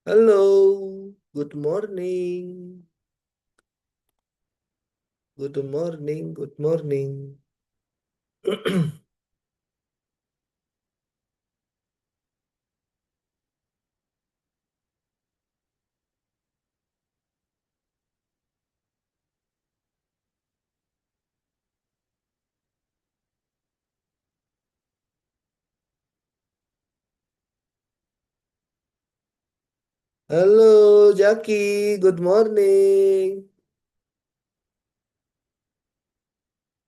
Halo, good morning. Good morning, good morning. Halo, Jaki, good morning.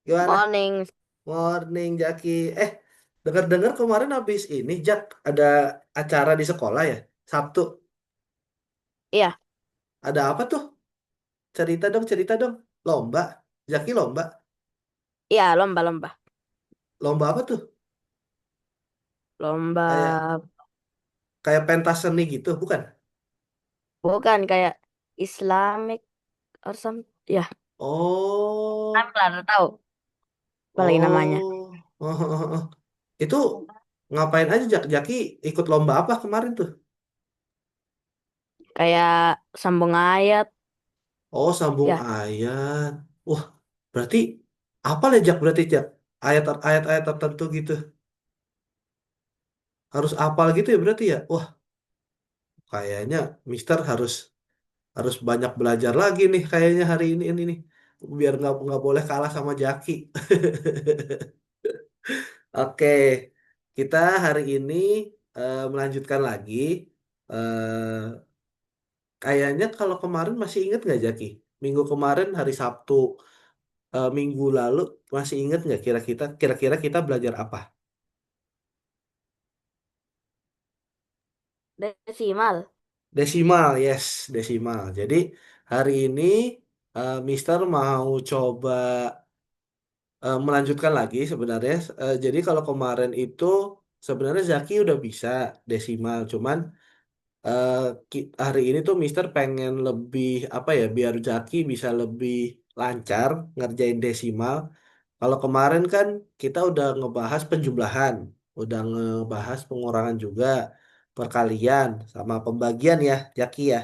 Gimana? Morning. Morning, Jaki. Dengar-dengar kemarin habis ini, Jak, ada acara di sekolah ya? Sabtu. Iya, Ada apa tuh? Cerita dong, cerita dong. Lomba. Jaki lomba. iya lomba-lomba. Lomba apa tuh? Lomba Kayak kayak pentas seni gitu, bukan? bukan kayak Islamic or some ya, Oh, Islam tahu apa lagi namanya. oh. Itu ngapain aja Jaki ikut lomba apa kemarin tuh? Kayak sambung ayat. Oh, sambung Ya, ayat. Wah, berarti apa lah Jak berarti Jak? Ayat-ayat tertentu gitu. Harus apal gitu ya berarti ya? Wah, kayaknya Mister harus harus banyak belajar lagi nih kayaknya hari ini nih. Biar nggak boleh kalah sama Jaki. Oke, kita hari ini melanjutkan lagi. eh Kayaknya kalau kemarin masih inget nggak Jaki? Minggu kemarin hari Sabtu, minggu lalu masih inget nggak kira-kira kita belajar apa? desimal. Desimal, yes, desimal. Jadi hari ini Mister mau coba melanjutkan lagi sebenarnya. Jadi kalau kemarin itu sebenarnya Zaki udah bisa desimal, cuman eh, hari ini tuh Mister pengen lebih apa ya biar Jaki bisa lebih lancar ngerjain desimal. Kalau kemarin kan kita udah ngebahas penjumlahan, udah ngebahas pengurangan juga, perkalian sama pembagian ya, Jaki ya,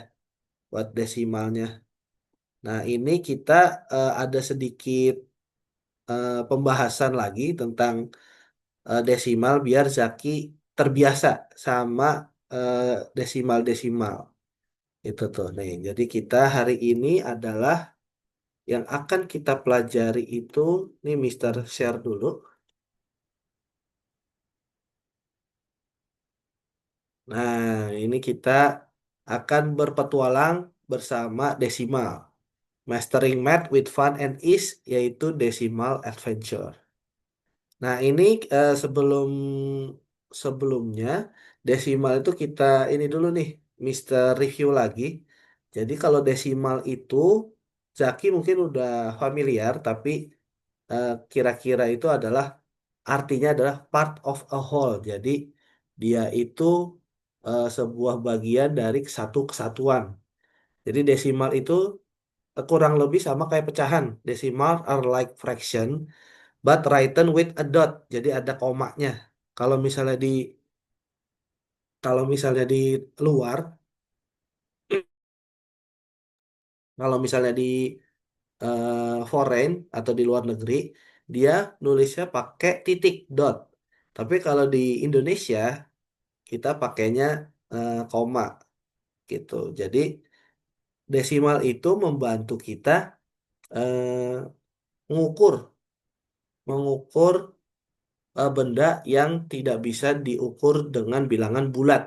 buat desimalnya. Nah, ini kita ada sedikit pembahasan lagi tentang desimal biar Zaki terbiasa sama eh, desimal-desimal. Itu tuh nih. Jadi kita hari ini adalah yang akan kita pelajari itu, nih Mister share dulu. Nah, ini kita akan berpetualang bersama desimal. Mastering Math with Fun and Ease, yaitu Decimal Adventure. Nah, ini sebelumnya desimal itu kita ini dulu nih, Mister Review lagi. Jadi kalau desimal itu Zaki mungkin udah familiar, tapi kira-kira itu adalah artinya adalah part of a whole. Jadi dia itu sebuah bagian dari satu kesatuan. Jadi desimal itu kurang lebih sama kayak pecahan. Decimal are like fraction but written with a dot. Jadi ada komanya. Kalau misalnya di kalau misalnya di luar, kalau misalnya di foreign atau di luar negeri, dia nulisnya pakai titik dot. Tapi kalau di Indonesia kita pakainya koma gitu. Jadi desimal itu membantu kita eh, mengukur mengukur benda yang tidak bisa diukur dengan bilangan bulat.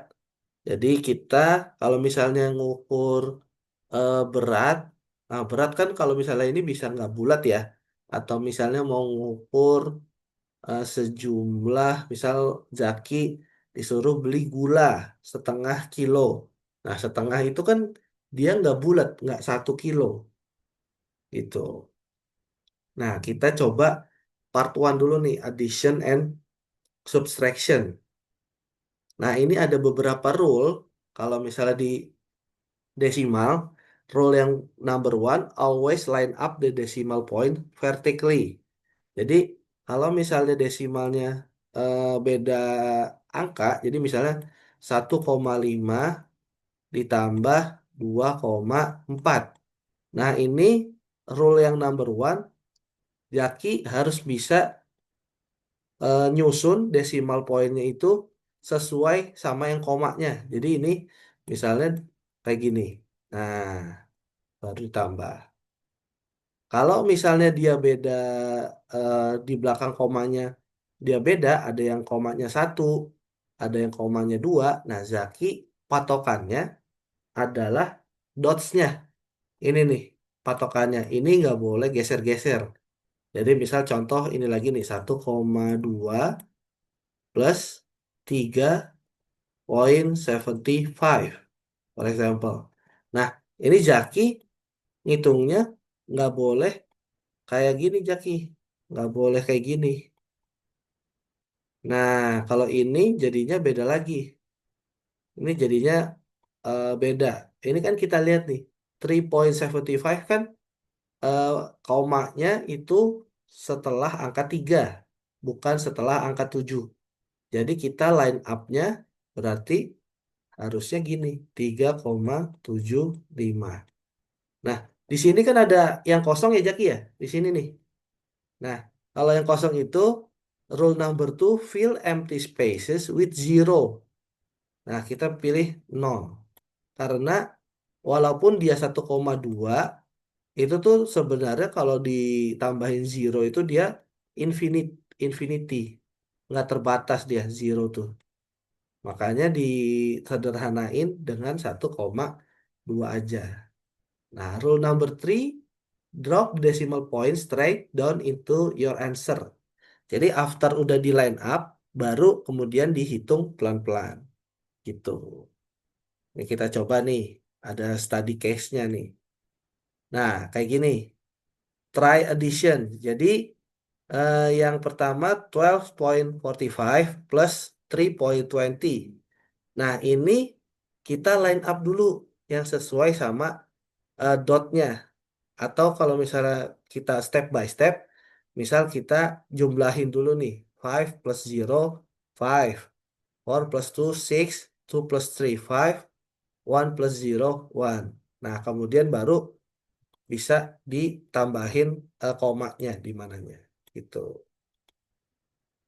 Jadi kita kalau misalnya ngukur berat, nah berat kan kalau misalnya ini bisa nggak bulat ya, atau misalnya mau ngukur sejumlah, misal Zaki disuruh beli gula 1/2 kilo. Nah setengah itu kan dia nggak bulat, nggak 1 kilo gitu. Nah kita coba part one dulu nih, addition and subtraction. Nah ini ada beberapa rule kalau misalnya di desimal, rule yang number one, always line up the decimal point vertically. Jadi kalau misalnya desimalnya beda angka, jadi misalnya 1,5 ditambah 2,4. Nah, ini rule yang number one, Jaki harus bisa nyusun desimal poinnya itu sesuai sama yang komanya. Jadi ini misalnya kayak gini. Nah, baru ditambah. Kalau misalnya dia beda di belakang komanya, dia beda, ada yang komanya satu, ada yang komanya dua. Nah, Zaki patokannya adalah dotsnya. Ini nih patokannya. Ini nggak boleh geser-geser. Jadi misal contoh ini lagi nih 1,2 plus 3,75 for example. Nah, ini Zaki ngitungnya nggak boleh kayak gini Jaki. Nggak boleh kayak gini. Nah, kalau ini jadinya beda lagi. Ini jadinya beda. Ini kan kita lihat nih. 3,75 kan eh, komanya itu setelah angka 3. Bukan setelah angka 7. Jadi kita line up-nya berarti harusnya gini. 3,75. Nah, di sini kan ada yang kosong ya Jaki ya? Di sini nih. Nah, kalau yang kosong itu rule number two, fill empty spaces with zero. Nah, kita pilih nol. Karena walaupun dia 1,2 itu tuh sebenarnya kalau ditambahin zero itu dia infinite, infinity. Nggak terbatas dia zero tuh. Makanya disederhanain dengan 1,2 aja. Nah, rule number three, drop decimal point straight down into your answer. Jadi after udah di line up, baru kemudian dihitung pelan-pelan gitu. Ini kita coba nih, ada study case-nya nih. Nah, kayak gini, try addition. Jadi yang pertama 12,45 plus 3,20. Nah, ini kita line up dulu yang sesuai sama dotnya. Atau kalau misalnya kita step by step, misal kita jumlahin dulu nih, 5 plus 0, 5, 4 plus 2, 6, 2 plus 3, 5, 1 plus 0, 1. Nah, kemudian baru bisa ditambahin komanya di mananya. Gitu.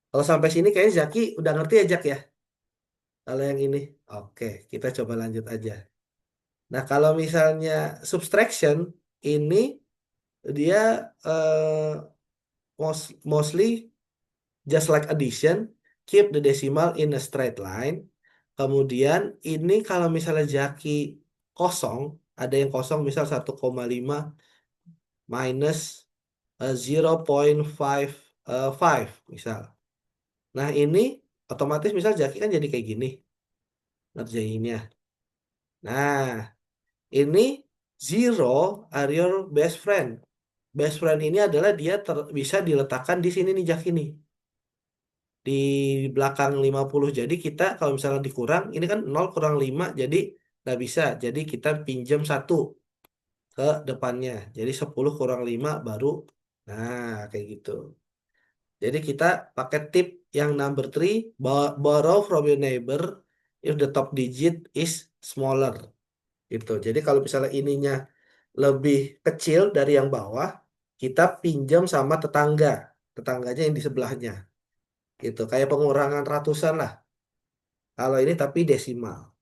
Kalau sampai sini kayaknya Zaki udah ngerti ya, Jak ya? Kalau yang ini. Oke, kita coba lanjut aja. Nah, kalau misalnya subtraction, ini dia mostly just like addition, keep the decimal in a straight line. Kemudian ini kalau misalnya Jaki kosong, ada yang kosong misal 1,5 minus 0,55 misal. Nah ini otomatis misal Jaki kan jadi kayak gini ngerjainnya. Nah ini zero are your best friend. Best friend ini adalah dia bisa diletakkan di sini nih Jaki nih. Di belakang 50. Jadi kita kalau misalnya dikurang, ini kan 0 kurang 5, jadi nggak bisa. Jadi kita pinjam satu ke depannya. Jadi 10 kurang 5 baru, nah kayak gitu. Jadi kita pakai tip yang number three, borrow from your neighbor if the top digit is smaller. Gitu. Jadi kalau misalnya ininya lebih kecil dari yang bawah, kita pinjam sama tetangga. Tetangganya yang di sebelahnya. Gitu. Kayak pengurangan ratusan lah. Kalau ini tapi desimal.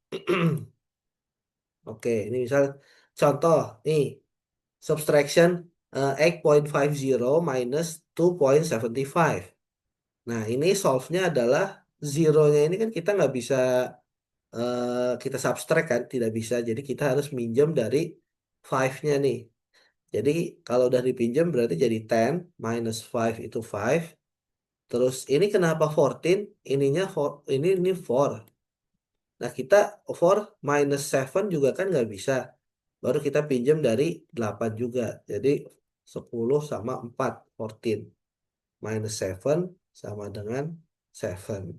Oke, ini misal contoh nih, subtraction 8,50 minus 2,75. Nah, ini solve-nya adalah zero-nya ini kan kita nggak bisa kita subtract kan, tidak bisa. Jadi kita harus minjem dari 5-nya nih. Jadi kalau udah dipinjam berarti jadi 10 minus 5 itu 5. Terus ini kenapa 14? Ininya ini 4. Nah, kita 4 minus 7 juga kan nggak bisa. Baru kita pinjam dari 8 juga. Jadi 10 sama 4, 14. Minus 7 sama dengan 7.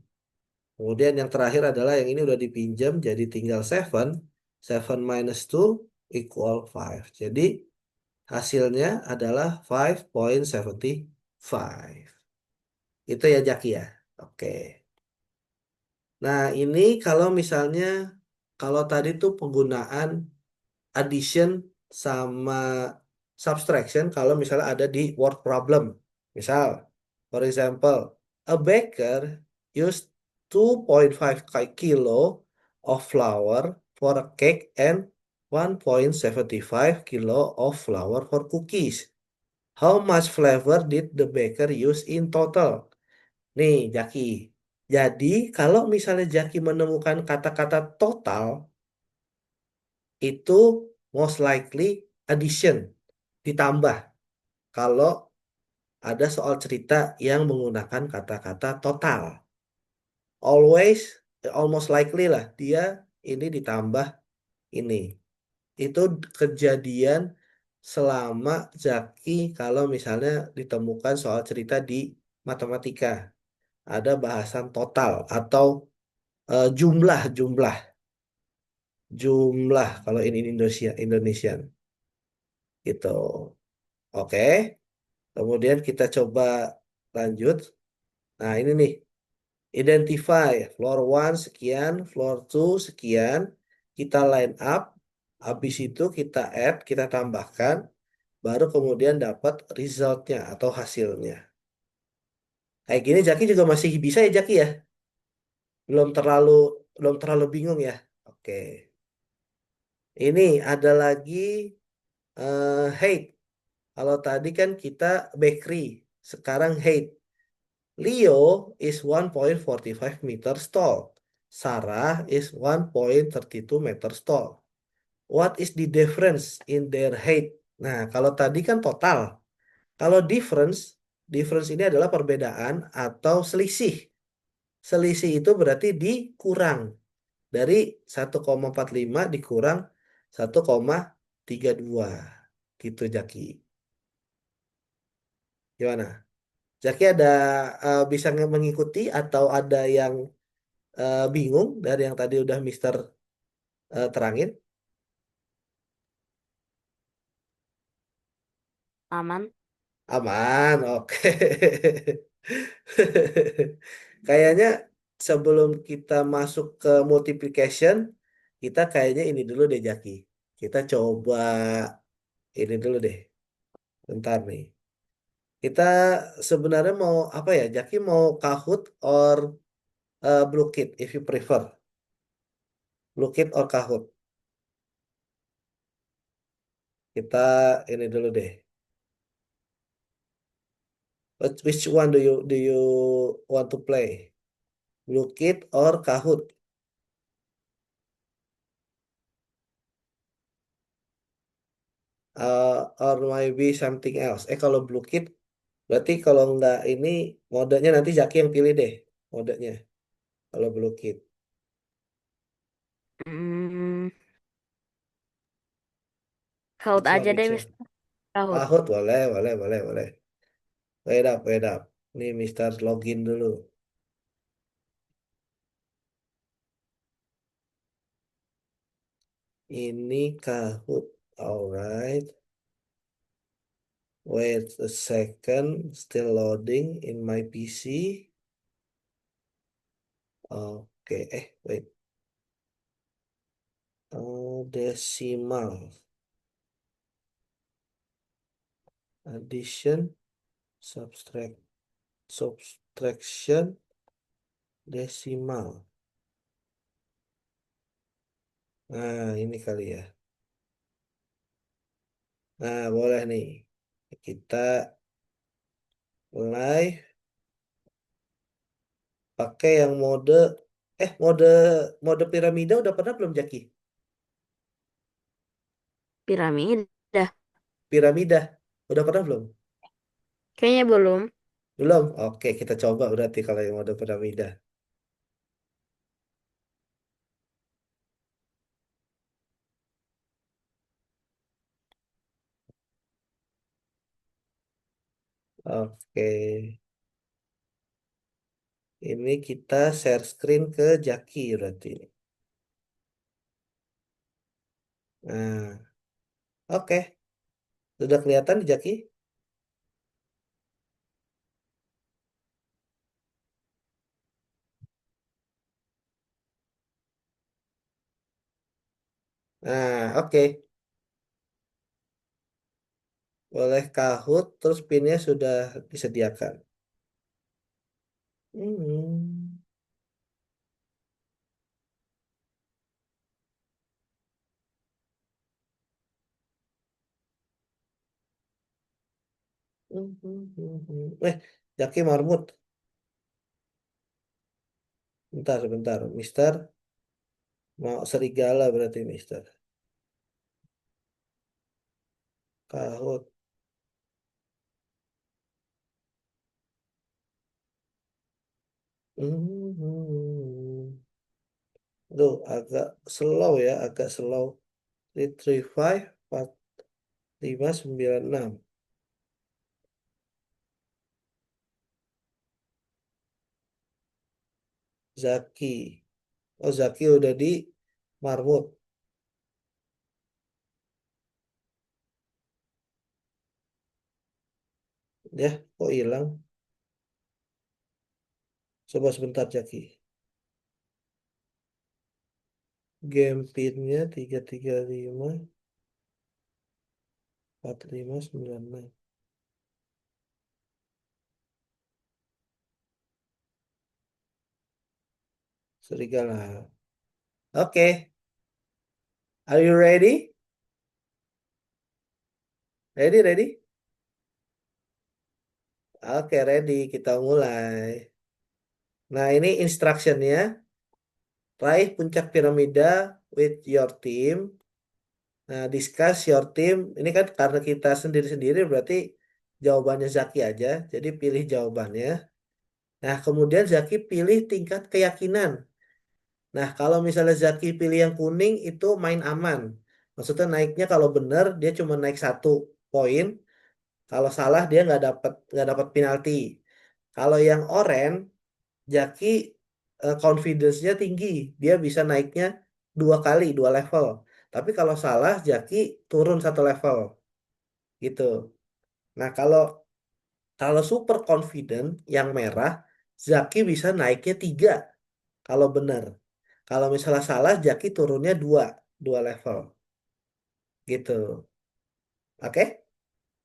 Kemudian yang terakhir adalah yang ini udah dipinjam, jadi tinggal 7. 7 minus 2 equal 5. Jadi hasilnya adalah 5,75. Itu ya Jaki ya. Oke. Nah, ini kalau misalnya Kalau tadi tuh penggunaan addition sama subtraction kalau misalnya ada di word problem. Misal, for example, a baker used 2.5 kilo of flour for a cake and 1.75 kilo of flour for cookies. How much flavor did the baker use in total? Nih, Jaki. Jadi, kalau misalnya Jaki menemukan kata-kata total, itu most likely addition, ditambah. Kalau ada soal cerita yang menggunakan kata-kata total. Always, almost likely lah, dia ini ditambah ini. Itu kejadian selama Zaki kalau misalnya ditemukan soal cerita di matematika. Ada bahasan total atau jumlah jumlah kalau ini Indonesia Indonesian gitu. Oke, kemudian kita coba lanjut. Nah, ini nih, identify floor 1 sekian, floor 2 sekian, kita line up, habis itu kita add, kita tambahkan, baru kemudian dapat resultnya atau hasilnya. Kayak gini Jaki juga masih bisa ya Jaki ya? Belum terlalu belum terlalu bingung ya. Oke. Ini ada lagi height. Kalau tadi kan kita bakery, sekarang height. Leo is 1.45 meters tall. Sarah is 1.32 meters tall. What is the difference in their height? Nah, kalau tadi kan total. Kalau difference ini adalah perbedaan atau selisih. Selisih itu berarti dikurang. Dari 1,45 dikurang 1,32. Gitu, Jaki. Gimana? Jaki ada bisa mengikuti atau ada yang bingung dari yang tadi udah Mister terangin? Aman. Aman, oke. Kayaknya sebelum kita masuk ke multiplication, kita kayaknya ini dulu deh Jaki. Kita coba ini dulu deh. Bentar nih. Kita sebenarnya mau apa ya? Jaki mau Kahoot or Blue Kit if you prefer. Blue Kit or Kahoot. Kita ini dulu deh. Which one do you want to play? Blue Kit or Kahoot? Or maybe something else. Kalau Blue Kit berarti kalau nggak ini modenya nanti Zaki yang pilih deh modenya. Kalau Blue Kit. Hmm, Kaut Which one, aja deh, which one? Mister. Kaut. Kahoot boleh, boleh, boleh, boleh. Wait up, wait up. Nih Mister login dulu. Ini Kahoot. Alright. Wait a second. Still loading in my PC. Oke, wait. Decimal. Addition, subtraction, desimal. Nah, ini kali ya. Nah, boleh nih. Kita mulai pakai yang mode mode piramida udah pernah belum Jaki? Piramida. Piramida udah pernah belum? Kayaknya belum. Belum? Oke, kita coba berarti kalau yang mode piramida. Oke, ini kita share screen ke Jaki berarti. Nah, oke. Sudah kelihatan di Jaki? Nah, oke. Boleh Kahoot, terus pinnya sudah disediakan. Hmm. Jaki Marmut. Bentar, bentar. Mister. Mau serigala berarti Mister. Kahoot. Hmm. Duh, agak slow ya, agak slow. 335, 4596. Zaki. Oh, Zaki udah di Marmut. Ya, kok hilang? Coba sebentar, Zaki. Game pinnya 335 4596. Serigala. Oke, are you ready? Ready, ready? Oke, ready. Kita mulai. Nah, ini instructionnya. Raih puncak piramida with your team. Nah, discuss your team. Ini kan karena kita sendiri-sendiri berarti jawabannya Zaki aja. Jadi pilih jawabannya. Nah, kemudian Zaki pilih tingkat keyakinan. Nah, kalau misalnya Zaki pilih yang kuning itu main aman. Maksudnya naiknya kalau benar dia cuma naik 1 poin. Kalau salah dia nggak dapat penalti. Kalau yang oranye, Jaki confidence-nya tinggi. Dia bisa naiknya 2 kali, 2 level. Tapi kalau salah, Jaki turun 1 level. Gitu. Nah, kalau kalau super confident yang merah, Zaki bisa naiknya 3 kalau benar. Kalau misalnya salah, Jaki turunnya 2 level. Gitu. Oke?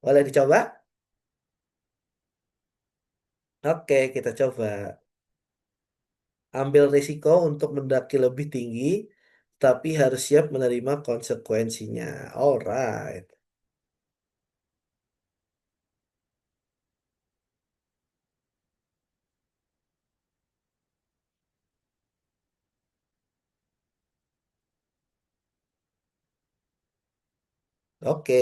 Boleh dicoba? Oke, kita coba. Ambil risiko untuk mendaki lebih tinggi, tapi harus siap menerima konsekuensinya. Alright. Oke.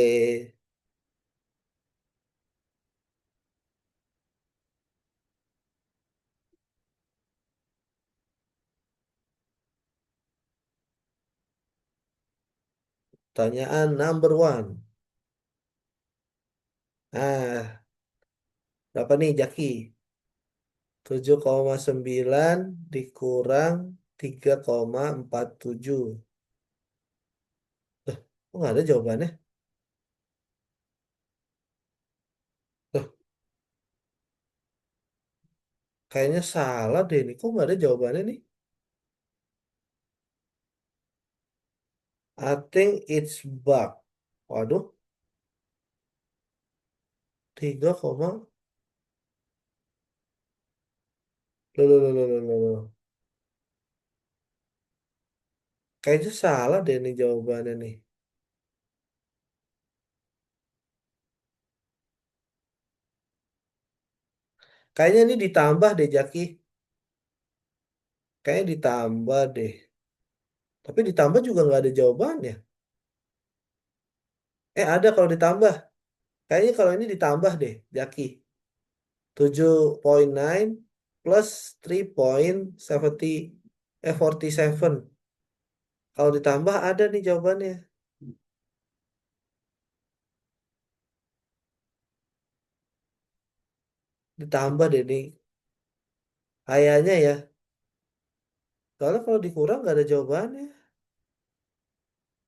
Pertanyaan number one. Nah, berapa nih Jaki? 7,9 dikurang 3,47. Kok nggak ada jawabannya? Loh, kayaknya salah deh nih. Kok nggak ada jawabannya nih? I think it's bug. Waduh, 3, loh, loh, loh, loh, loh, loh, loh. Kayaknya salah deh nih jawabannya nih. Kayaknya ini ditambah deh Jaki. Kayaknya ditambah deh. Tapi ditambah juga nggak ada jawabannya. Ada kalau ditambah. Kayaknya kalau ini ditambah deh, Jaki. 7,9 plus 3,47. Kalau ditambah ada nih jawabannya. Ditambah deh nih. Kayaknya ya. Soalnya kalau dikurang nggak ada jawabannya.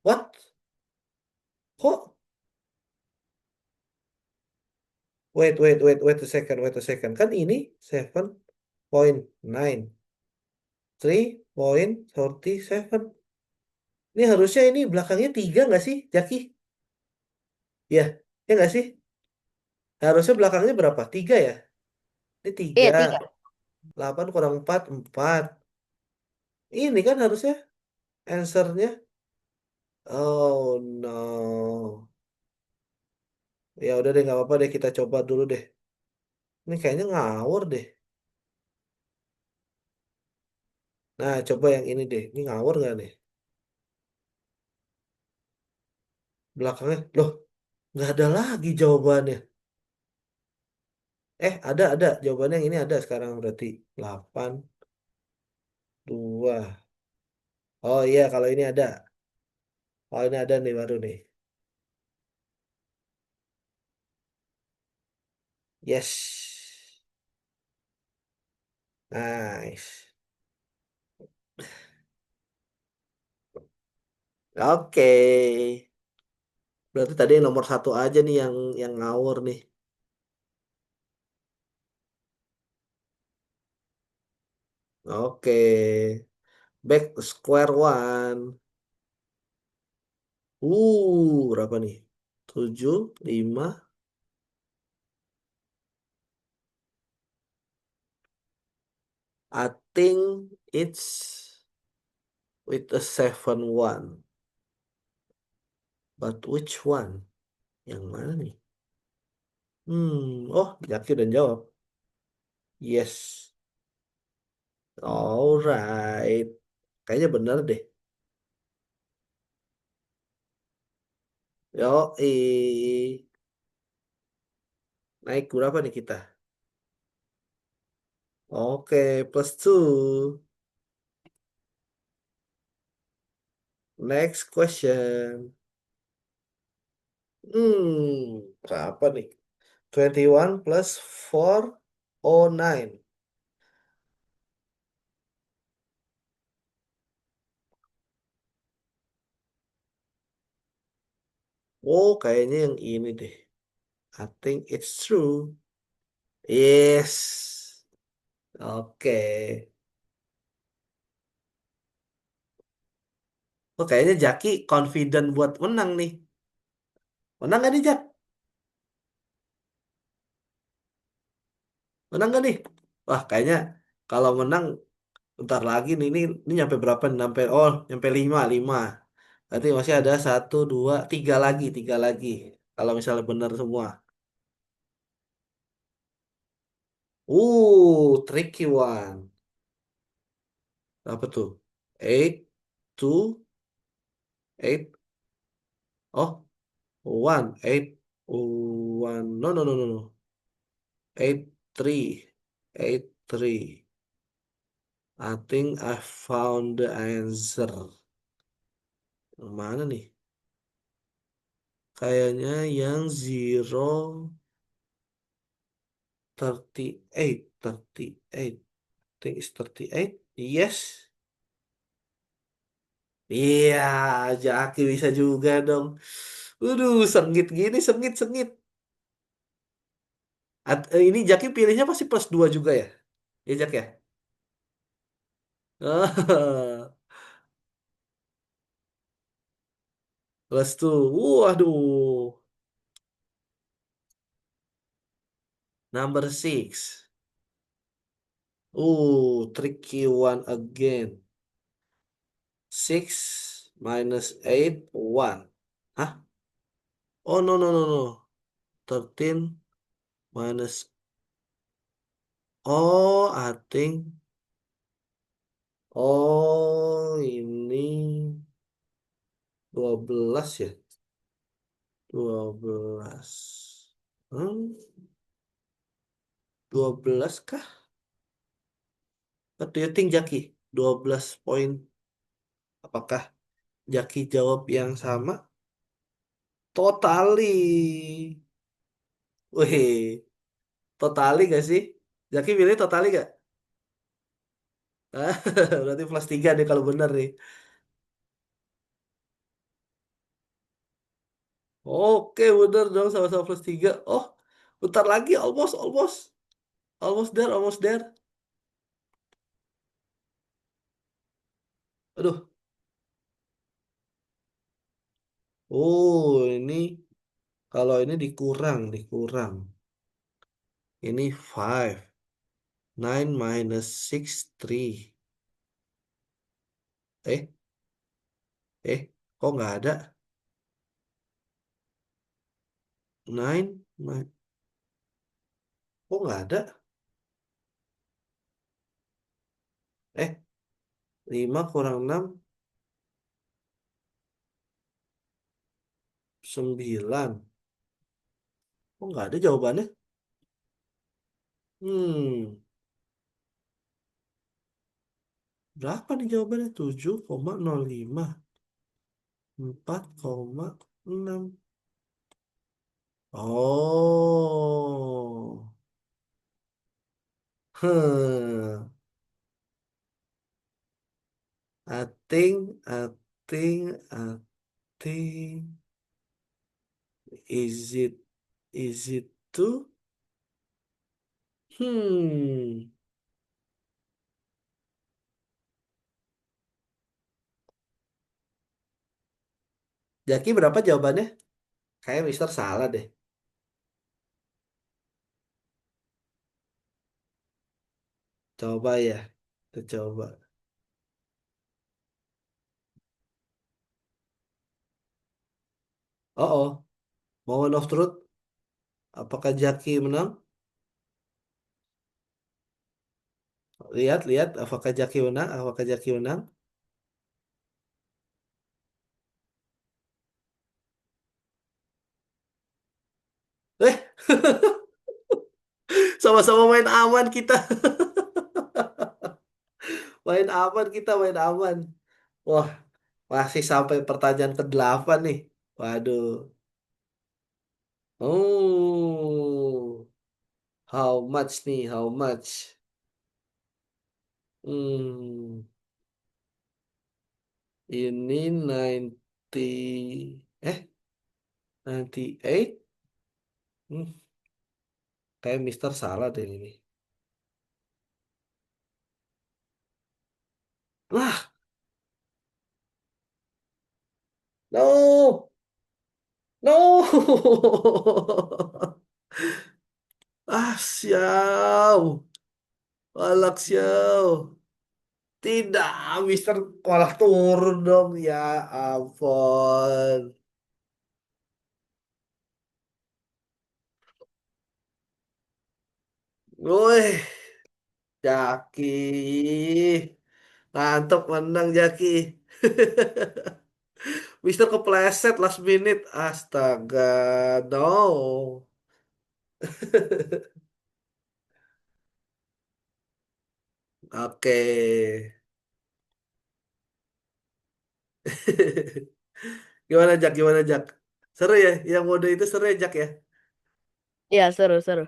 What? Kok? Wait, wait, wait, wait a second, wait a second. Kan ini 7,9. 3,47. Ini harusnya ini belakangnya tiga nggak sih, Jaki? Ya, ya nggak sih? Harusnya belakangnya berapa? Tiga ya? Ini tiga. Iya, tiga. 8 kurang 4 4. Ini kan harusnya answernya. Oh no. Ya udah deh, nggak apa-apa deh, kita coba dulu deh. Ini kayaknya ngawur deh. Nah, coba yang ini deh. Ini ngawur nggak nih? Belakangnya, loh, nggak ada lagi jawabannya. Ada. Jawabannya yang ini ada sekarang berarti. 8 2. Oh iya, kalau ini ada. Oh ini ada nih baru nih. Yes. Nice. Oke. Berarti tadi yang nomor satu aja nih yang ngawur nih. Oke. Back to square one. Berapa nih? 7 5. I think it's with a 7 one. But which one? Yang mana nih? Oh, Jaki udah jawab. Yes. Alright. Kayaknya bener deh. Yo, naik berapa nih kita? Oke, plus two. Next question. Berapa nih? 21 plus 409. Oh, kayaknya yang ini deh. I think it's true. Yes. Oke. Oh, kayaknya Jaki confident buat menang nih. Menang gak nih, Jak? Menang gak nih? Wah, kayaknya kalau menang bentar lagi nih. Ini nyampe berapa nih? Nyampe 5. Berarti masih ada satu, dua, tiga lagi. Tiga lagi. Kalau misalnya benar semua. Tricky one. Apa tuh? Eight, two, eight. Oh, one, eight, one. No, no, no, no, no. Eight, three, eight, three. I think I found the answer. Yang mana nih? Kayaknya yang zero, 38, 38. I think it's 38. Yes. Iya, Jaki bisa juga dong. Sengit gini, sengit. Ini Jaki pilihnya pasti plus 2 juga ya? Ya, Jak ya? Plus 2. Waduh. Number 6. Tricky one again. 6 minus 8, 1. Hah? Oh, no, no, no, no. 13 minus. Oh, I think. Oh, ini 12 ya? 12. Hmm, 12 kah? What do you think, Jaki? 12 poin. Apakah Jaki jawab yang sama? Totali. Wih, totali gak sih? Jaki pilih totali gak? Berarti plus 3 nih kalau bener nih. Oke, bener dong sama-sama plus 3. Oh, bentar lagi, almost, almost. Almost there, almost there. Aduh, Oh, ini kalau ini dikurang, dikurang. Ini 5. 9 minus 6, 3. Eh, kok nggak ada? 9, kok nggak ada? Eh, 5 kurang 6, 9. Kok nggak ada jawabannya? Hmm, berapa nih jawabannya? 7,05. 4,6. Oh. Hmm. I I think, is it two? Hmm. Jaki berapa jawabannya? Kayak Mister salah deh. Coba ya. Kita coba. Oh, oh. Moment of truth. Apakah Jaki menang? Lihat, lihat. Apakah Jaki menang? Apakah Jaki menang? Eh, sama-sama main aman kita. Main aman kita, main aman. Wah, masih sampai pertanyaan ke-8 nih. Waduh. Oh, how much nih? How much? Hmm, ini 90, 98. Hmm, kayak Mister salah deh ini. Lah, no, no. Ah, siau. Walak siau. Tidak, Mister malah turun dong. Ya ampun. Woi, Jaki. Mantap menang Jaki. Mister kepleset last minute. Astaga, no. Oke. Gimana Jak? Gimana Jak? Seru ya? Yang mode itu seru ya Jak ya? Iya, seru-seru.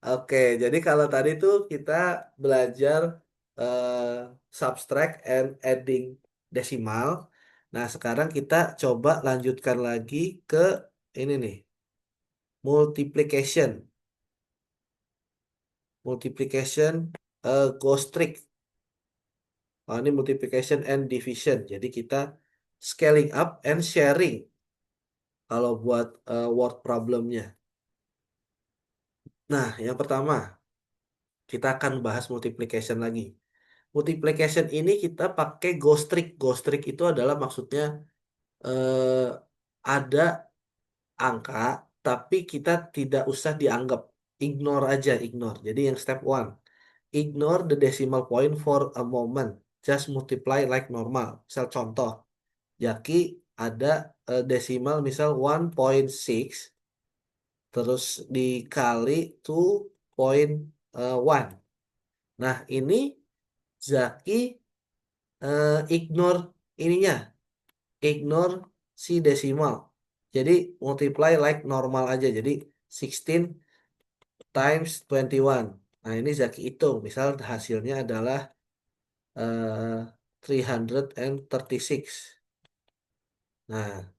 Oke, jadi kalau tadi tuh kita belajar subtract and adding desimal. Nah, sekarang kita coba lanjutkan lagi ke ini nih, multiplication. Multiplication ghost trick. Oh, ini multiplication and division. Jadi kita scaling up and sharing kalau buat word problemnya. Nah, yang pertama, kita akan bahas multiplication lagi. Multiplication ini kita pakai ghost trick. Ghost trick itu adalah maksudnya eh, ada angka, tapi kita tidak usah dianggap. Ignore aja, ignore. Jadi yang step one, ignore the decimal point for a moment. Just multiply like normal. Misal contoh, Jaki ada desimal misal 1,6 terus dikali 2,1. Nah, ini Zaki ignore ininya, ignore si desimal. Jadi multiply like normal aja. Jadi 16 times 21. Nah, ini Zaki hitung. Misal hasilnya adalah 336. Nah,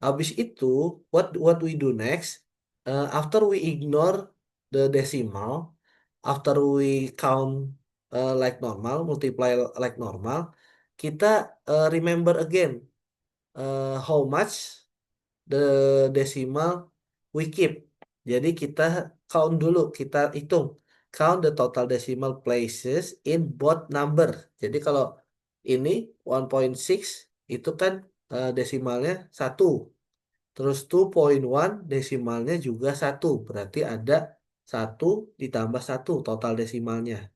habis itu what we do next? After we ignore the decimal, after we count like normal, multiply like normal, kita remember again. how much the decimal we keep. Jadi kita count dulu, kita hitung. Count the total decimal places in both number. Jadi kalau ini 1.6 itu kan desimalnya satu. Terus 2.1 desimalnya juga satu. Berarti ada satu ditambah satu total desimalnya.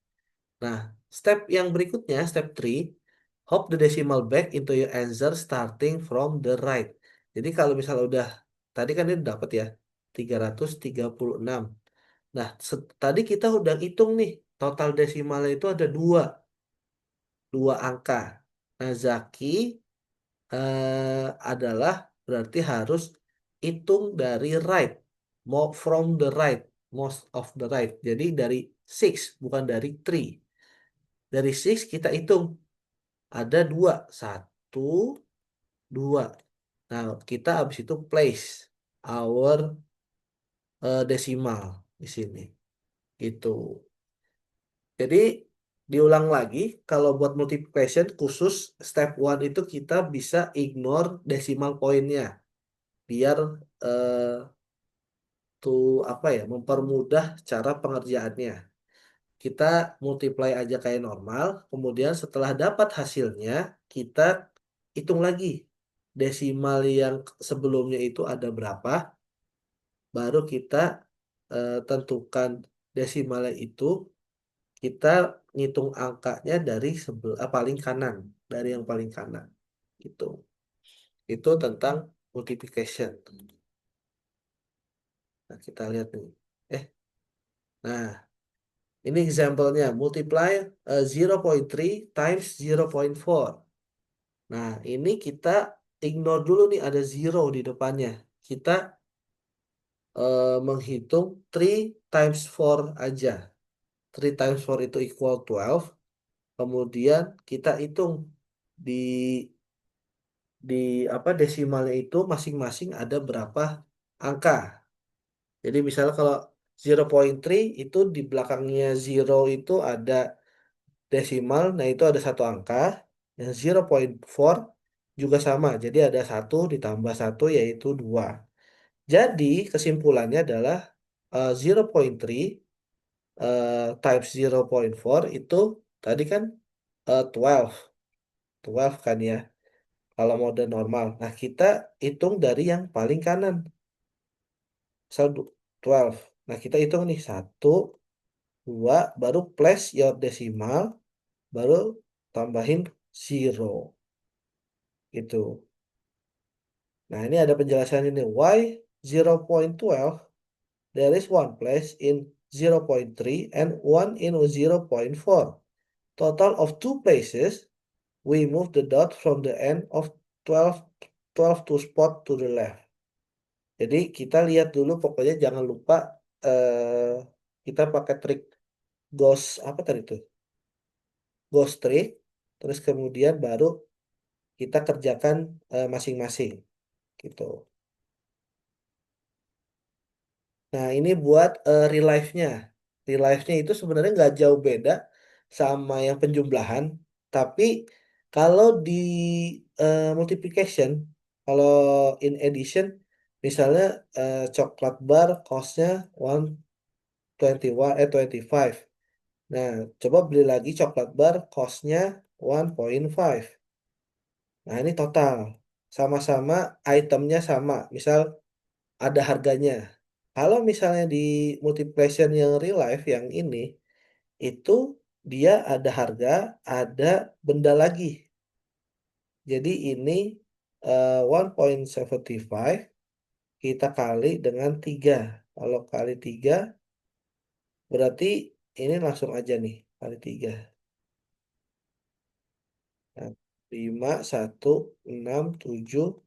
Nah, step yang berikutnya, step 3, hop the decimal back into your answer starting from the right. Jadi kalau misalnya udah, tadi kan ini dapat ya, 336. Nah, tadi kita udah hitung nih, total desimalnya itu ada dua angka. Nah, Zaki adalah berarti harus hitung dari right, more from the right, most of the right. Jadi dari six, bukan dari three. Dari six kita hitung ada dua, satu, dua. Nah, kita habis itu place our decimal di sini. Itu. Jadi diulang lagi, kalau buat multiplication khusus step one itu kita bisa ignore decimal pointnya, biar eh, tuh apa ya, mempermudah cara pengerjaannya. Kita multiply aja kayak normal, kemudian setelah dapat hasilnya, kita hitung lagi desimal yang sebelumnya itu ada berapa, baru kita tentukan desimalnya itu, kita ngitung angkanya dari paling kanan, dari yang paling kanan. Gitu. Itu tentang multiplication. Nah, kita lihat nih. Eh, nah, ini example-nya. Multiply 0.3 times 0.4. Nah, ini kita ignore dulu nih ada zero di depannya. Kita menghitung 3 times 4 aja. 3 times 4 itu equal 12. Kemudian kita hitung di di apa desimalnya itu masing-masing ada berapa angka. Jadi misalnya kalau 0.3 itu di belakangnya zero itu ada desimal, nah itu ada satu angka. Yang 0.4 juga sama, jadi ada satu ditambah satu yaitu dua. Jadi kesimpulannya adalah 0.3 times 0.4 itu tadi kan 12, 12 kan ya, kalau mode normal. Nah kita hitung dari yang paling kanan, misal 12. Nah kita hitung nih satu, dua, baru plus your decimal, baru tambahin zero gitu. Nah, ini ada penjelasan ini. Why 0.12? There is one place in 0.3 and one in 0.4. Total of two places. We move the dot from the end of 12, 12 to spot to the left. Jadi kita lihat dulu, pokoknya jangan lupa eh, kita pakai trik ghost apa tadi itu? Ghost trick. Terus kemudian baru kita kerjakan masing-masing gitu. Nah, ini buat real life-nya. Real life-nya itu sebenarnya nggak jauh beda sama yang penjumlahan. Tapi kalau di multiplication, kalau in addition, misalnya coklat bar cost-nya 121, 25. Nah, coba beli lagi coklat bar cost-nya 1.5. Nah, ini total. Sama-sama itemnya sama. Misal ada harganya. Kalau misalnya di multiplication yang real life yang ini, itu dia ada harga, ada benda lagi. Jadi ini 1.75 kita kali dengan 3. Kalau kali 3 berarti ini langsung aja nih kali 3. Nah, 5, 1, 6, 7,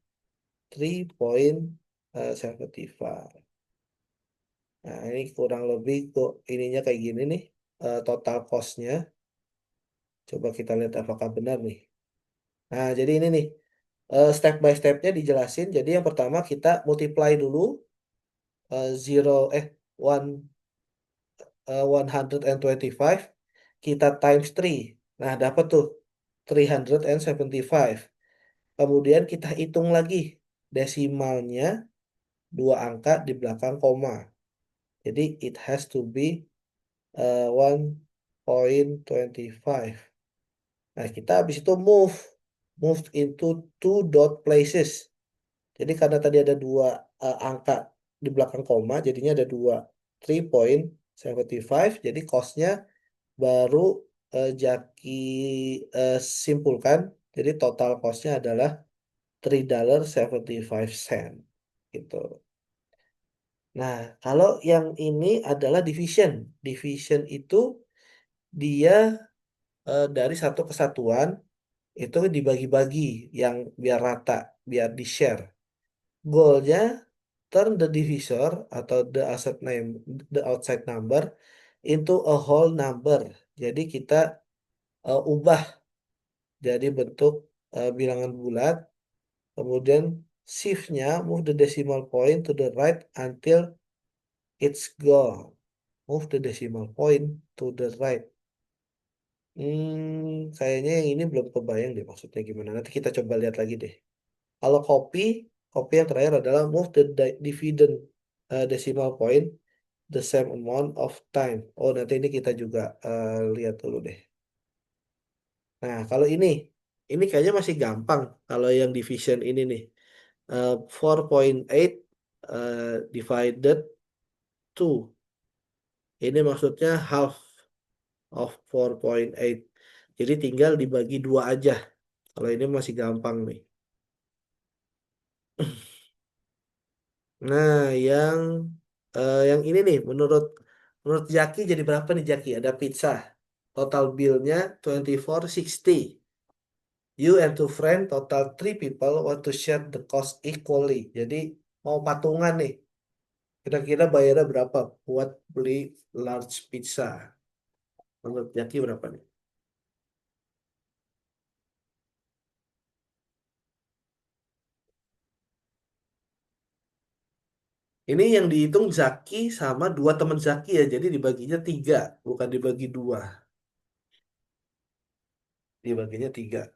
3.75. Nah, ini kurang lebih kok ininya kayak gini nih, total cost-nya. Coba kita lihat apakah benar nih. Nah, jadi ini nih, step by step-nya dijelasin. Jadi yang pertama kita multiply dulu, zero, one, 125, kita times 3. Nah, dapat tuh 375. Kemudian kita hitung lagi desimalnya, dua angka di belakang koma. Jadi it has to be 1.25. Nah, kita habis itu move into two dot places. Jadi karena tadi ada dua angka di belakang koma, jadinya ada dua 3.75. Jadi costnya baru Jaki simpulkan. Jadi total costnya adalah $3.75 gitu. Nah, kalau yang ini adalah division. Division itu dia dari satu kesatuan itu dibagi-bagi yang biar rata, biar di-share. Goalnya turn the divisor atau the outside number into a whole number. Jadi kita ubah jadi bentuk bilangan bulat, kemudian shift-nya move the decimal point to the right until it's gone. Move the decimal point to the right. Kayaknya yang ini belum kebayang deh maksudnya gimana. Nanti kita coba lihat lagi deh. Kalau copy yang terakhir adalah move the dividend decimal point the same amount of time. Oh, nanti ini kita juga lihat dulu deh. Nah, kalau ini kayaknya masih gampang. Kalau yang division ini nih, 4.8 divided 2. Ini maksudnya half of 4.8. Jadi tinggal dibagi dua aja. Kalau ini masih gampang nih. Nah, yang ini nih, menurut Jaki jadi berapa nih Jaki? Ada pizza. Total bill-nya 2460. You and two friend, total three people want to share the cost equally. Jadi mau patungan nih. Kira-kira bayarnya berapa buat beli large pizza? Menurut Jaki berapa nih? Ini yang dihitung Zaki sama dua teman Zaki ya. Jadi dibaginya tiga, bukan dibagi dua. Dibaginya tiga.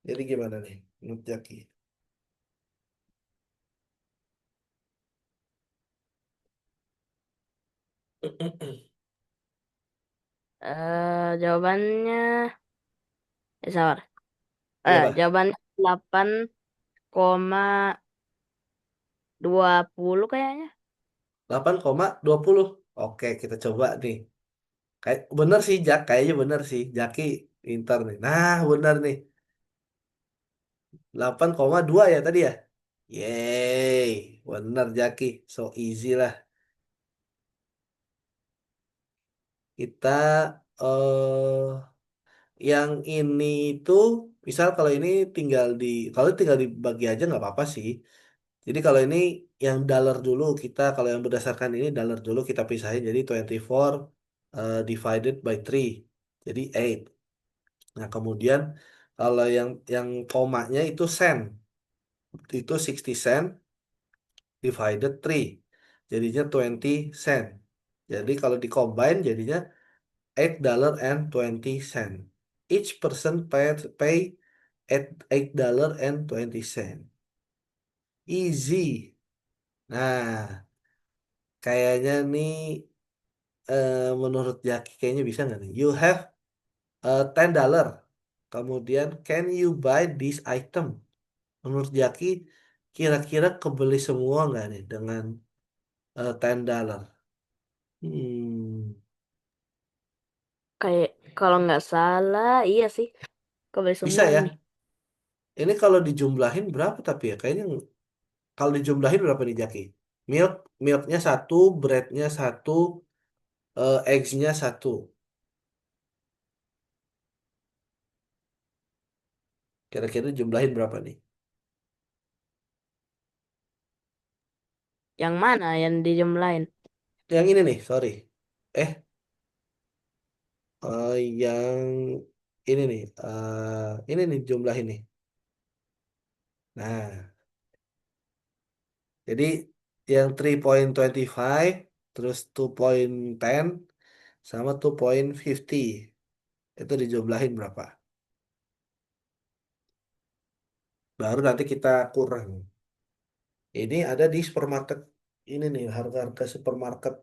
Jadi gimana nih menurut Zaki? Jawabannya, sabar. Iya Pak, Jawabannya 8,20 kayaknya. 8,20. Oke, kita coba nih. Kayak bener sih Jak, kayaknya bener sih. Jaki pintar nih. Nah, bener nih. 8,2 ya tadi ya? Yeay, bener Jaki. So easy lah. Kita yang ini itu misal kalau tinggal dibagi aja nggak apa-apa sih. Jadi kalau ini yang dollar dulu kalau yang berdasarkan ini dollar dulu kita pisahin jadi 24 divided by 3. Jadi 8. Nah, kemudian kalau yang komanya itu sen. Itu 60 sen divided 3. Jadinya 20 sen. Jadi kalau di combine jadinya $8.20. Each person pay $8.20. Easy. Nah, kayaknya nih menurut Jaki kayaknya bisa nggak nih? You have $10. Kemudian can you buy this item? Menurut Jaki kira-kira kebeli semua nggak nih dengan $10? Hmm, Kayak kalau nggak salah, iya sih. Kebeli bisa semua ini. ya. Ini kalau dijumlahin berapa tapi ya? Kayaknya kalau dijumlahin berapa nih Jaki? Milk, milknya satu, breadnya satu, eggsnya satu. Kira-kira jumlahin berapa nih? Yang mana yang dijumlahin? Yang ini nih, sorry. Eh, yang ini nih, ini nih jumlah ini. Nah, jadi yang 3.25, terus 2.10, sama 2.50. Itu dijumlahin berapa? Baru nanti kita kurang. Ini ada di supermarket. Ini nih harga-harga supermarket.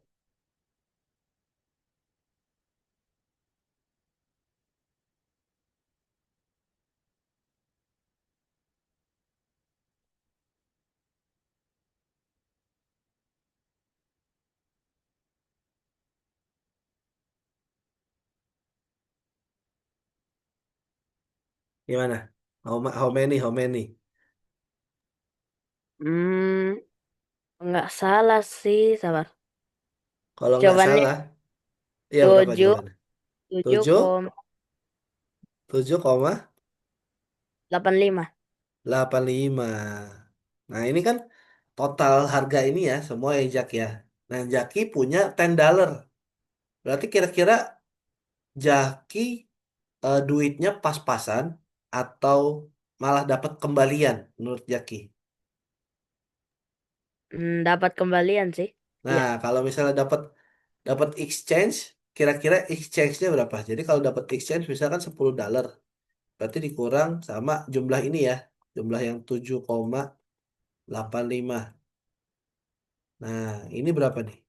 Gimana? How many? How many? Hmm, nggak salah sih, sabar. Kalau nggak Jawabannya salah, iya berapa tujuh, jawabannya? tujuh 7, koma 7,85. delapan lima. Nah, ini kan total harga ini ya, semua ya Jack ya. Nah, Jaki punya $10. Berarti kira-kira Jaki duitnya pas-pasan atau malah dapat kembalian menurut Jaki. Dapat kembalian sih. Nah, Iya. kalau misalnya dapat dapat exchange, kira-kira exchange-nya berapa? Jadi kalau dapat exchange misalkan $10, berarti dikurang sama jumlah ini ya, jumlah yang 7,85. Nah, ini berapa nih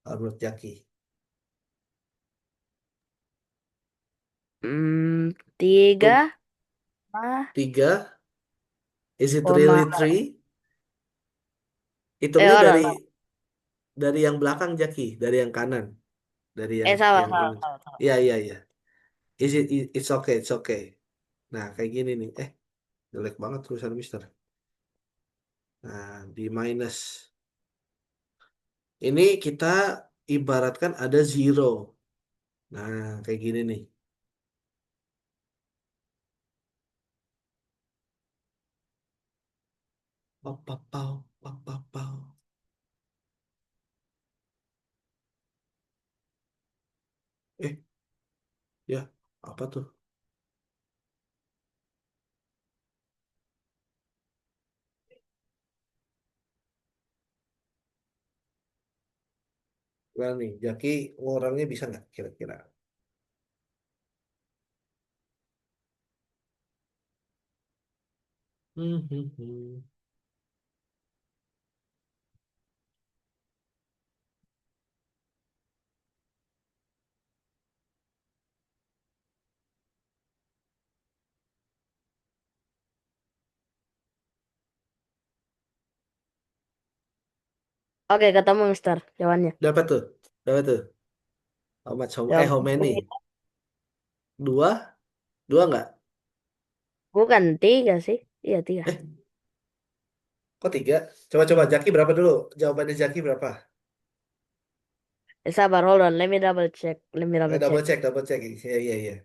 kalau menurut Jaki? Tiga, Tuh, ah, 3, is it koma, really 3? Hitungnya oh, no, dari no. yang belakang Jaki, dari yang kanan, dari Salah, yang salah, ini. salah, salah. Iya, iya, iya. It's okay, it's okay. Nah, kayak gini nih. Jelek banget tulisan Mister. Nah, di minus. Ini kita ibaratkan ada zero. Nah, kayak gini nih. Pau, pau, pau, pau, pau, pau. Eh, ya, apa tuh? Nah nih, Jaki ngurangnya bisa nggak kira-kira? Hmm, hmm, hmm. Oke, ketemu, Mister. Jawabannya. Dapat tuh, dapat tuh. How Jawabannya many? Dua, dua nggak? bukan tiga sih. Iya, tiga. Eh, kok tiga? Coba-coba, Jaki berapa dulu? Jawabannya Jaki berapa? Sabar, hold on. Let me double check. Let me double check. Double check, double check. Iya, iya, iya.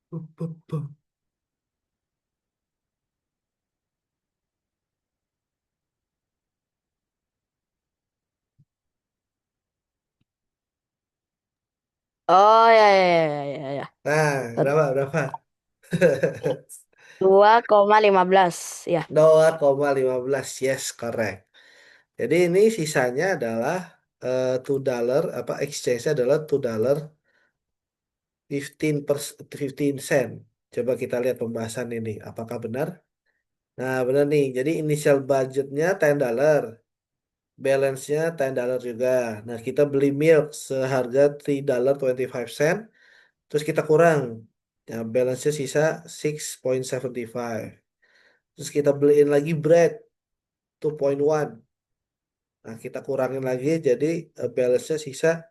Pup, pup, pup. Oh, ya, ya, ya, ya, ya. Nah, berapa, berapa? 2,15. Ya. 0,15, yes, correct. Jadi ini sisanya adalah $2, apa exchange-nya adalah $2 15 cent. Coba kita lihat pembahasan ini, apakah benar? Nah, benar nih. Jadi initial budgetnya $10, balance-nya $10 juga. Nah, kita beli milk seharga $3.25. Terus kita kurang. Ya, balance-nya sisa 6,75. Terus kita beliin lagi bread 2,1. Nah, kita kurangin lagi jadi balance-nya sisa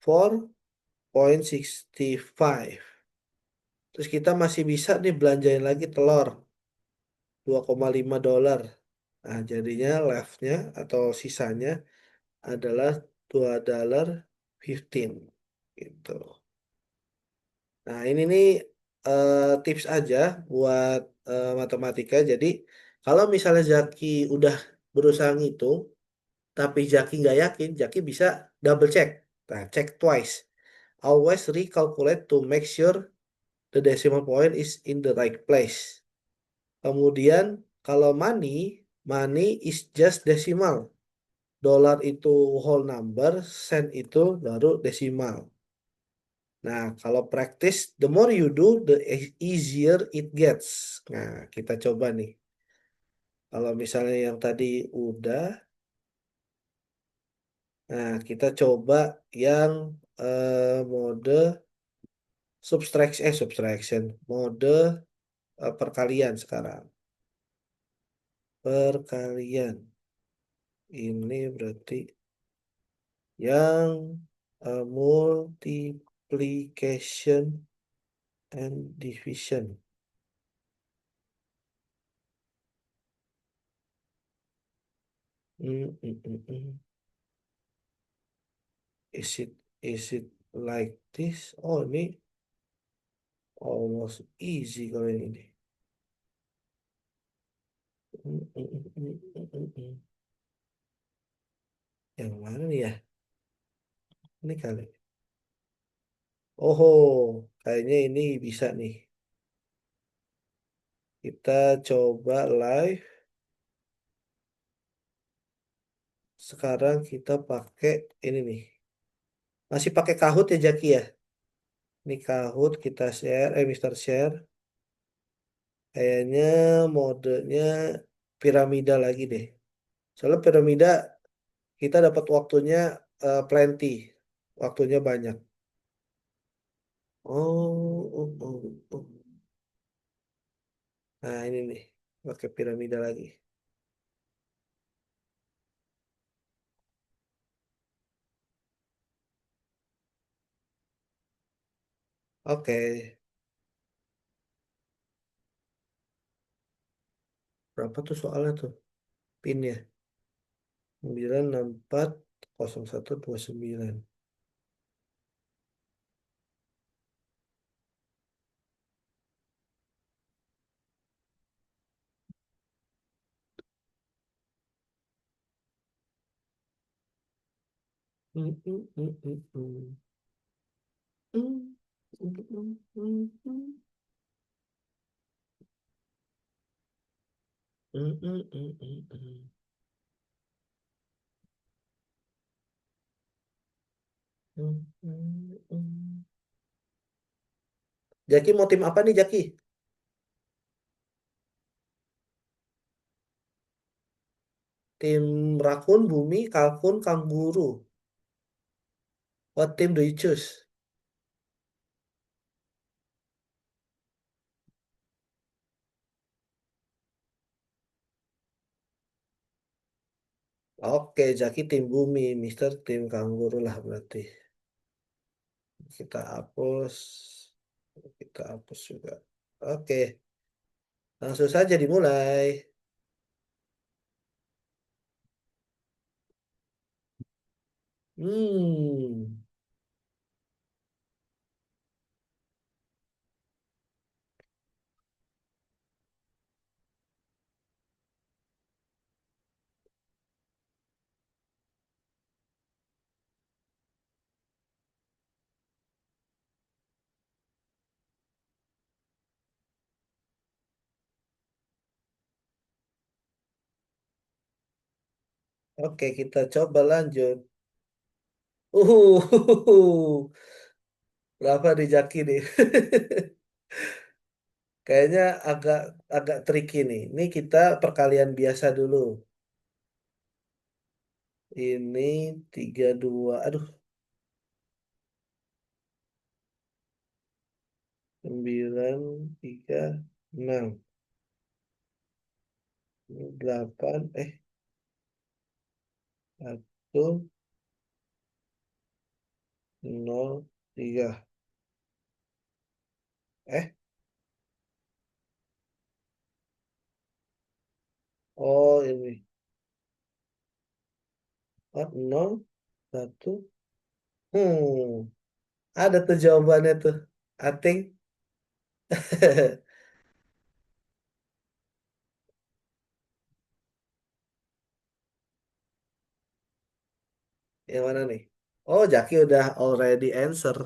4,65. Terus kita masih bisa nih belanjain lagi telur $2,5. Nah, jadinya left-nya atau sisanya adalah $2.15 gitu. Nah, ini nih tips aja buat matematika. Jadi, kalau misalnya Zaki udah berusaha ngitung, tapi Zaki nggak yakin, Zaki bisa double check. Nah, check twice. Always recalculate to make sure the decimal point is in the right place. Kemudian, kalau money is just decimal. dolar itu whole number, sen itu baru desimal. Nah, kalau practice, the more you do, the easier it gets. Nah, kita coba nih. Kalau misalnya yang tadi udah, nah kita coba yang mode subtraction, mode perkalian sekarang. Perkalian. Ini berarti yang multiplication and division. Hmm, hmm, hmm, hmm. Is it like this? Oh, ini almost easy kalau yang ini. Hmm, hmm, hmm, hmm, hmm, hmm, hmm. Yang mana nih ya? Ini kali. Oh, kayaknya ini bisa nih. Kita coba live. Sekarang kita pakai ini nih. Masih pakai Kahoot ya Jaki ya? Ini Kahoot kita share, Mister Share. Kayaknya modenya piramida lagi deh. Soalnya piramida kita dapat waktunya plenty. Waktunya banyak. Oh, oh, oh, oh. Nah ini nih. Pakai piramida lagi. Oke. Berapa tuh soalnya tuh? Pinnya. 9640129. Hmm, hmm, hmm, hmm, hmm. Hmm, hmm, hmm, hmm, hmm. Hmm, hmm, hmm, hmm, hmm. Hmm, hmm, hmm. Jaki mau tim apa nih Jaki? Tim Rakun, Bumi, Kalkun, Kanguru. What team do you choose? Oke, Jaki tim Bumi, Mister tim Kanguru lah berarti. Kita hapus, kita hapus juga. Oke, langsung saja dimulai. Hmm, oke, kita coba lanjut. Berapa nih Jaki nih? Kayaknya agak agak tricky nih. Ini kita perkalian biasa dulu. Ini 32. Aduh, 936. 8 1 0 3. Eh, oh ini. Oh, 0 1. Hmm, ada tuh jawabannya tuh. I think. Yang mana nih? Oh, Jaki udah already answer.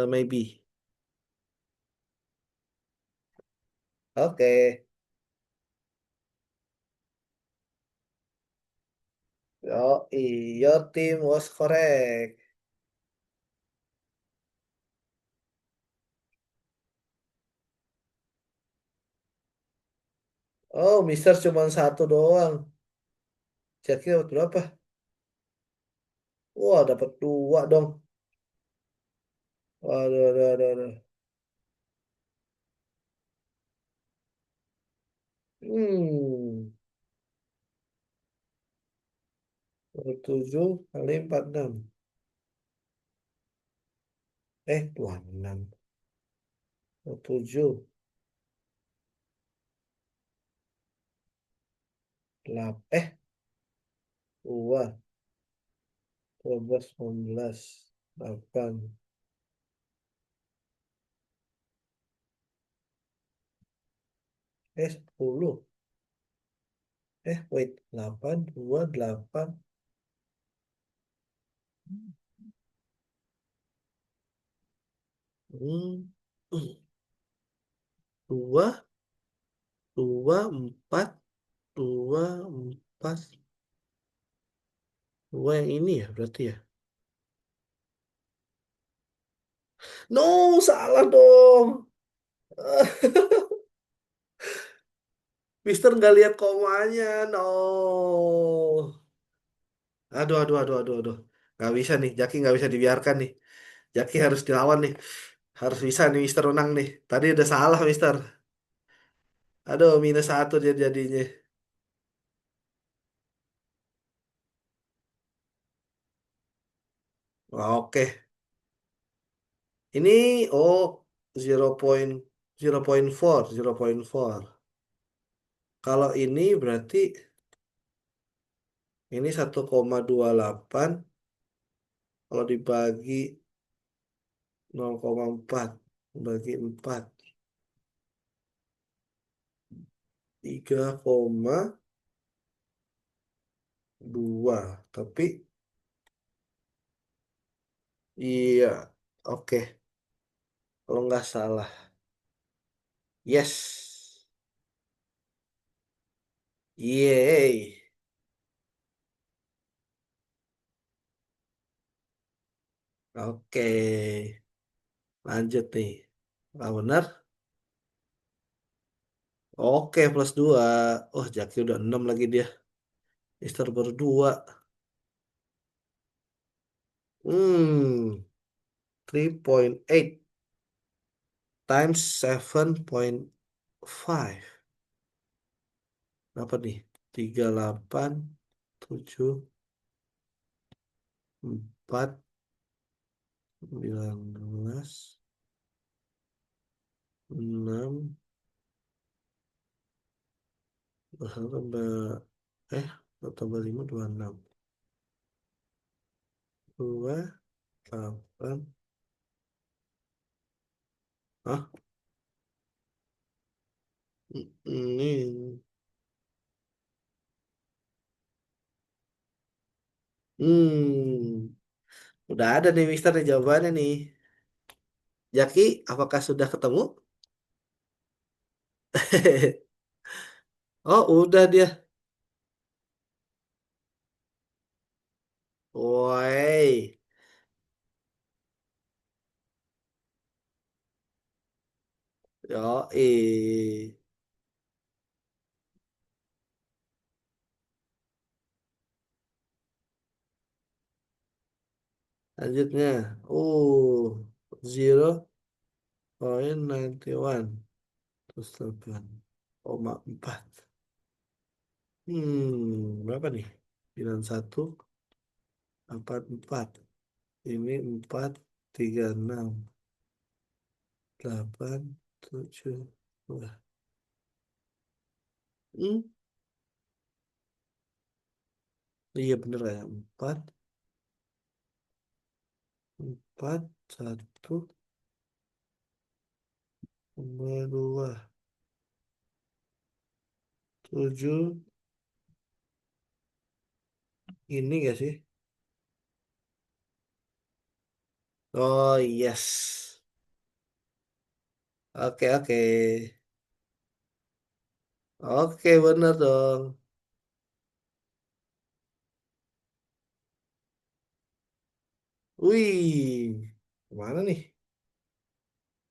Maybe. Oke. Yo, your team was correct. Oh, Mister cuma satu doang. Jaki dapat berapa? Wah, dapat dua dong. Waduh, waduh, waduh, waduh. Hmm, 7 kali 46. 26. 7, 8, 2, 12, 19, 8. Eh, 10. Wait. 8, 2, 8. Hmm. 2, 2, 4, 2, 4. 2 yang ini ya berarti ya. No, salah dong. Mister nggak lihat komanya. No. Aduh, aduh, aduh, aduh, aduh. Nggak bisa nih. Jaki nggak bisa dibiarkan nih. Jaki harus dilawan nih. Harus bisa nih Mister menang nih. Tadi udah salah Mister. Aduh, -1 dia jadinya. Oke. Ini, oh, 0.4, 0.4. Kalau ini berarti ini 1,28 kalau dibagi 0,4 bagi 4, 3,2. Tapi iya, oke. Kalau nggak salah. Yes. Yeay. Oke. Lanjut nih. Ah, benar? Oke, +2. Oh, Jaki udah 6 lagi dia. Mister baru 2. Hmm. 3,8 times 7,5. Apa nih? 38, 7, 4, 19, 6, tambah, eh, tambah 5, 26. 2, 8, ah, ini, udah ada nih Mister nih jawabannya nih. Jaki, apakah sudah ketemu? Oh, udah dia. Woi, yo, Lanjutnya, 0,91 terus 8,4. Berapa nih? 91, 44. Ini 4, 36, 8, 7. Wah. Hmm, iya bener ya. 4, 4, 1, 2, 7. Ini gak sih? Oh, yes. Oke, oke. Oke, bener dong. Wih, kemana nih?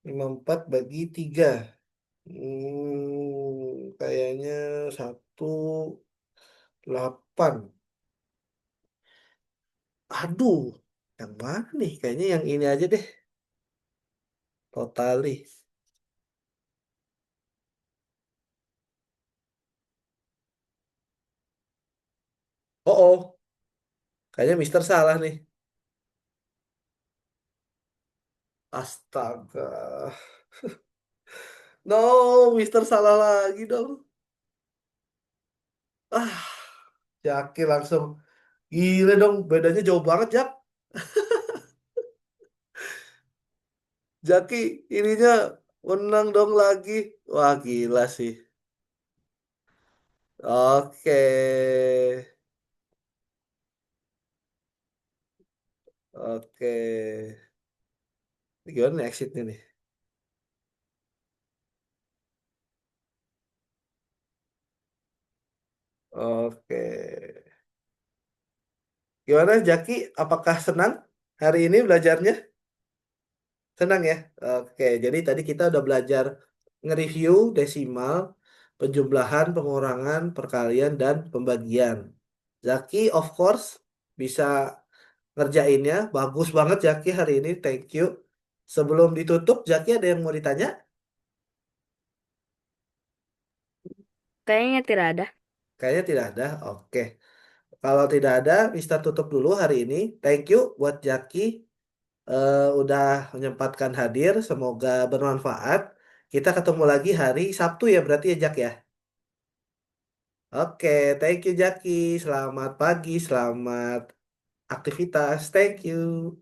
54 bagi 3. Kayaknya 1,8. Aduh, yang mana nih? Kayaknya yang ini aja deh. Totali. Oh, oh. Kayaknya Mister salah nih. Astaga. No, Mister salah lagi dong. Ah, Jaki langsung. Gile dong, bedanya jauh banget, Jak. Jaki ininya menang dong lagi. Wah, gila sih. Oke. Oke. Ini gimana nih exitnya nih? Oke. Gimana, Jaki? Apakah senang hari ini belajarnya? Senang ya? Oke, jadi tadi kita udah belajar nge-review desimal, penjumlahan, pengurangan, perkalian, dan pembagian. Zaki, of course, bisa ngerjainnya. Bagus banget Zaki hari ini, thank you. Sebelum ditutup, Zaki ada yang mau ditanya? Kayaknya tidak ada. Kayaknya tidak ada. Oke. Kalau tidak ada, Mister tutup dulu hari ini. Thank you buat Zaki udah menyempatkan hadir. Semoga bermanfaat. Kita ketemu lagi hari Sabtu ya berarti ya Jak ya. Oke, thank you Jaki. Selamat pagi, selamat aktivitas. Thank you.